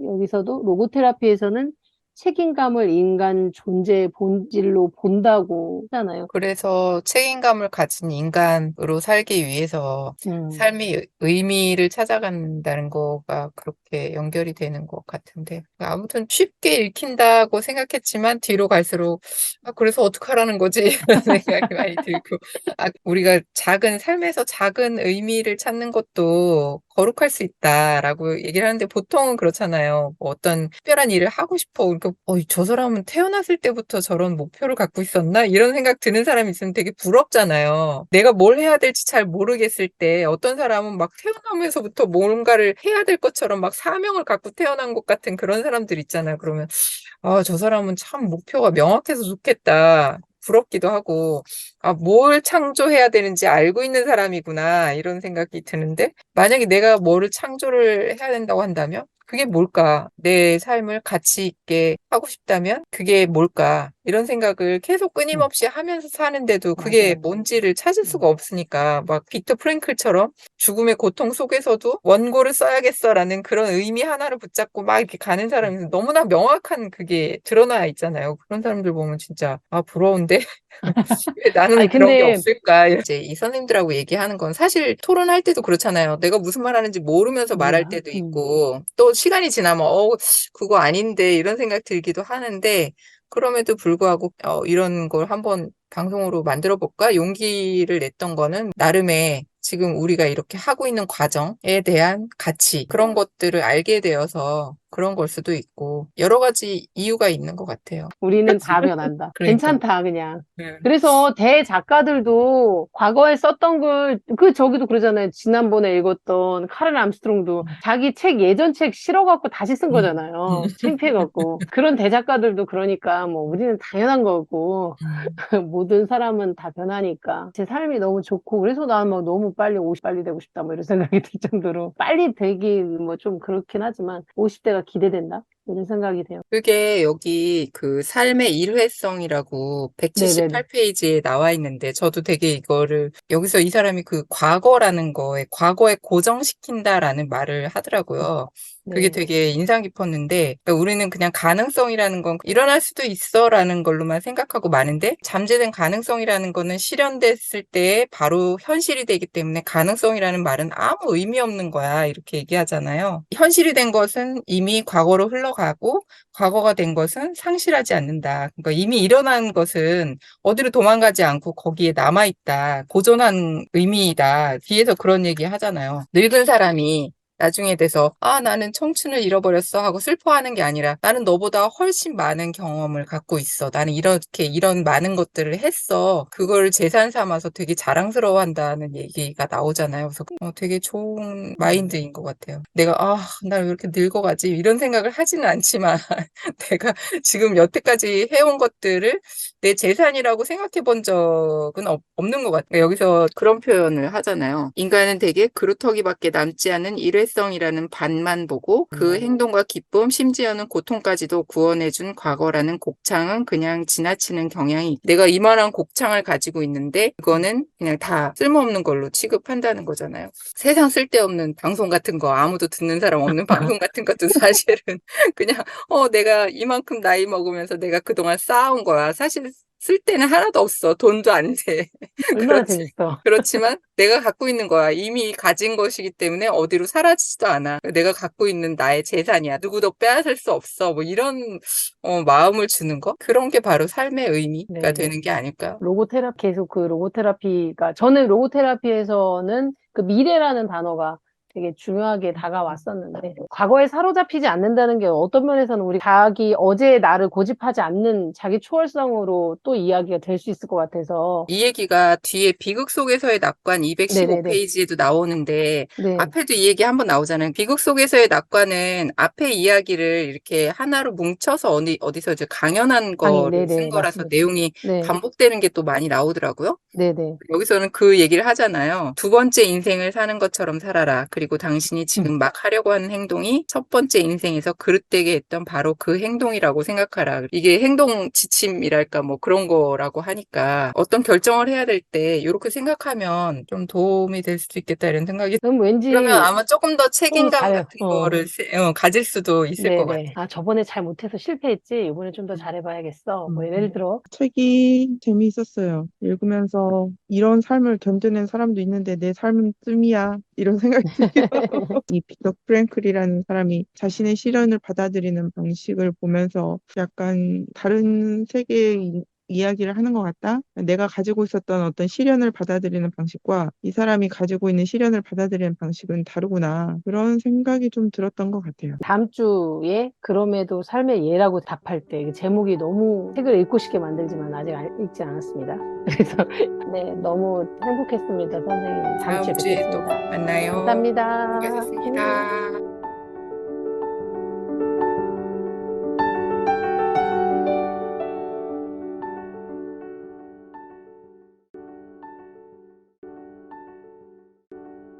S2: 여기서도 로고테라피에서는 책임감을 인간 존재의 본질로 본다고 하잖아요.
S1: 그래서 책임감을 가진 인간으로 살기 위해서 삶의 의미를 찾아간다는 거가 그렇게 연결이 되는 것 같은데 아무튼 쉽게 읽힌다고 생각했지만 뒤로 갈수록 그래서 어떡하라는 거지? 이런 생각이 많이 들고 우리가 삶에서 작은 의미를 찾는 것도 거룩할 수 있다라고 얘기를 하는데 보통은 그렇잖아요. 뭐 어떤 특별한 일을 하고 싶어. 그러니까 저 사람은 태어났을 때부터 저런 목표를 갖고 있었나? 이런 생각 드는 사람이 있으면 되게 부럽잖아요. 내가 뭘 해야 될지 잘 모르겠을 때 어떤 사람은 막 태어나면서부터 뭔가를 해야 될 것처럼 막 사명을 갖고 태어난 것 같은 그런 사람들 있잖아요. 그러면 저 사람은 참 목표가 명확해서 좋겠다. 부럽기도 하고, 뭘 창조해야 되는지 알고 있는 사람이구나, 이런 생각이 드는데, 만약에 내가 뭐를 창조를 해야 된다고 한다면, 그게 뭘까? 내 삶을 가치 있게 하고 싶다면, 그게 뭘까? 이런 생각을 계속 끊임없이 하면서 사는데도 그게
S2: 맞아요.
S1: 뭔지를 찾을 수가 없으니까, 막 빅터 프랭클처럼 죽음의 고통 속에서도 원고를 써야겠어라는 그런 의미 하나를 붙잡고 막 이렇게 가는 사람이 너무나 명확한 그게 드러나 있잖아요. 그런 사람들 보면 진짜, 부러운데? 왜 나는
S2: 아니,
S1: 그런 게
S2: 근데,
S1: 없을까? 이제 이 선생님들하고 얘기하는 건 사실 토론할 때도 그렇잖아요. 내가 무슨 말 하는지 모르면서 말할
S2: 몰라.
S1: 때도 있고, 또 시간이 지나면, 그거 아닌데, 이런 생각 들기도 하는데, 그럼에도 불구하고, 이런 걸 한번 방송으로 만들어 볼까? 용기를 냈던 거는 나름의 지금 우리가 이렇게 하고 있는 과정에 대한 가치, 그런 것들을 알게 되어서 그런 걸 수도 있고, 여러 가지 이유가 있는 것 같아요.
S2: 우리는 다 변한다.
S1: 그러니까.
S2: 괜찮다, 그냥.
S1: 네.
S2: 그래서 대작가들도 과거에 썼던 걸, 저기도 그러잖아요. 지난번에 읽었던 카렌 암스트롱도 자기 책, 예전 책 실어갖고 다시 쓴
S1: 음.
S2: 거잖아요. 창피해갖고. 그런 대작가들도 그러니까 뭐 우리는 당연한 거고,
S1: 음.
S2: 모든 사람은 다 변하니까. 제 삶이 너무 좋고, 그래서 나는 막 너무 빨리 50 빨리 되고 싶다, 뭐 이런 생각이 들 정도로. 빨리 되기 뭐 좀 그렇긴 하지만, 50대가 기대된다? 이런 생각이 돼요.
S1: 그게 여기 그 삶의 일회성이라고
S2: 네네네.
S1: 178페이지에 나와 있는데 저도 되게 이거를 여기서 이 사람이 그 과거라는 과거에 고정시킨다라는 말을 하더라고요. 그게
S2: 네.
S1: 되게 인상 깊었는데 그러니까 우리는 그냥 가능성이라는 건 일어날 수도 있어라는 걸로만 생각하고 마는데 잠재된 가능성이라는 거는 실현됐을 때 바로 현실이 되기 때문에 가능성이라는 말은 아무 의미 없는 거야. 이렇게 얘기하잖아요. 현실이 된 것은 이미 과거로 흘러가고 과거가 된 것은 상실하지 않는다. 그러니까 이미 일어난 것은 어디로 도망가지 않고 거기에 남아있다. 고존한 의미이다. 뒤에서 그런 얘기 하잖아요. 늙은 사람이 나중에 돼서 나는 청춘을 잃어버렸어 하고 슬퍼하는 게 아니라 나는 너보다 훨씬 많은 경험을 갖고 있어. 나는 이렇게 이런 많은 것들을 했어. 그걸 재산 삼아서 되게 자랑스러워한다는 얘기가 나오잖아요. 그래서 되게 좋은 마인드인 것 같아요. 내가 나 왜 이렇게 늙어가지? 이런 생각을 하지는 않지만 내가 지금 여태까지 해온 것들을 내 재산이라고 생각해 본 적은 없는 것 같아요. 여기서 그런 표현을 하잖아요. 인간은 대개 그루터기밖에 남지 않은 일회성이라는 반만 보고 그 행동과 기쁨, 심지어는 고통까지도 구원해준 과거라는 곡창은 그냥 지나치는 경향이 내가 이만한 곡창을 가지고 있는데 그거는 그냥 다 쓸모없는 걸로 취급한다는 거잖아요. 세상 쓸데없는 방송 같은 거 아무도 듣는 사람 없는 방송 같은 것도 사실은 그냥 내가 이만큼 나이 먹으면서 내가 그동안 쌓아온 거야. 사실 쓸 때는 하나도 없어. 돈도 안 돼.
S2: 얼마나
S1: 그렇지.
S2: 재밌어.
S1: 그렇지만 내가 갖고 있는 거야. 이미 가진 것이기 때문에 어디로 사라지지도 않아. 내가 갖고 있는 나의 재산이야. 누구도 빼앗을 수 없어. 뭐 이런 마음을 주는 거? 그런 게 바로 삶의 의미가
S2: 네네.
S1: 되는 게 아닐까.
S2: 로고테라피, 계속 그 로고테라피가, 저는 로고테라피에서는 그 미래라는 단어가 되게 중요하게 다가왔었는데, 과거에 사로잡히지 않는다는 게 어떤 면에서는 우리 자기 어제의 나를 고집하지 않는 자기 초월성으로 또 이야기가 될 수 있을 것 같아서,
S1: 이 얘기가 뒤에 비극 속에서의 낙관
S2: 네네네.
S1: 215페이지에도 나오는데
S2: 네.
S1: 앞에도 이 얘기 한번 나오잖아요. 비극 속에서의 낙관은 앞에 이야기를 이렇게 하나로 뭉쳐서 어디서 이제 강연한 거를 쓴
S2: 네네,
S1: 거라서
S2: 맞습니다.
S1: 내용이
S2: 네.
S1: 반복되는 게 또 많이 나오더라고요.
S2: 네네.
S1: 여기서는 그 얘기를 하잖아요. 두 번째 인생을 사는 것처럼 살아라. 그리고 당신이 지금 막 하려고 하는 행동이 첫 번째 인생에서 그릇되게 했던 바로 그 행동이라고 생각하라. 이게 행동 지침이랄까 뭐 그런 거라고 하니까 어떤 결정을 해야 될 때 이렇게 생각하면 좀 도움이 될 수도 있겠다 이런 생각이
S2: 그럼
S1: 그러면
S2: 왠지
S1: 아마 조금 더
S2: 좀
S1: 책임감
S2: 잘해요.
S1: 같은 거를 가질 수도 있을 것
S2: 네네.
S1: 같아요.
S2: 저번에 잘 못해서 실패했지. 이번에 좀 더 잘해봐야겠어. 뭐 예를 들어.
S3: 책이 재미있었어요. 읽으면서 이런 삶을 견뎌낸 사람도 있는데 내 삶은 뜸이야. 이런 생각이 들기도 하고. 이 빅터 프랭클이라는 사람이 자신의 시련을 받아들이는 방식을 보면서 약간 다른 세계에 이야기를 하는 것 같다. 내가 가지고 있었던 어떤 시련을 받아들이는 방식과 이 사람이 가지고 있는 시련을 받아들이는 방식은 다르구나. 그런 생각이 좀 들었던 것 같아요.
S2: 다음 주에 그럼에도 삶의 예라고 답할 때 제목이 너무 책을 읽고 싶게 만들지만 아직 읽지 않았습니다. 그래서 네, 너무 행복했습니다, 선생님. 다음
S1: 다음
S2: 주에
S1: 주에 또
S2: 뵙겠습니다.
S1: 만나요.
S2: 감사합니다.
S1: 수고하셨습니다.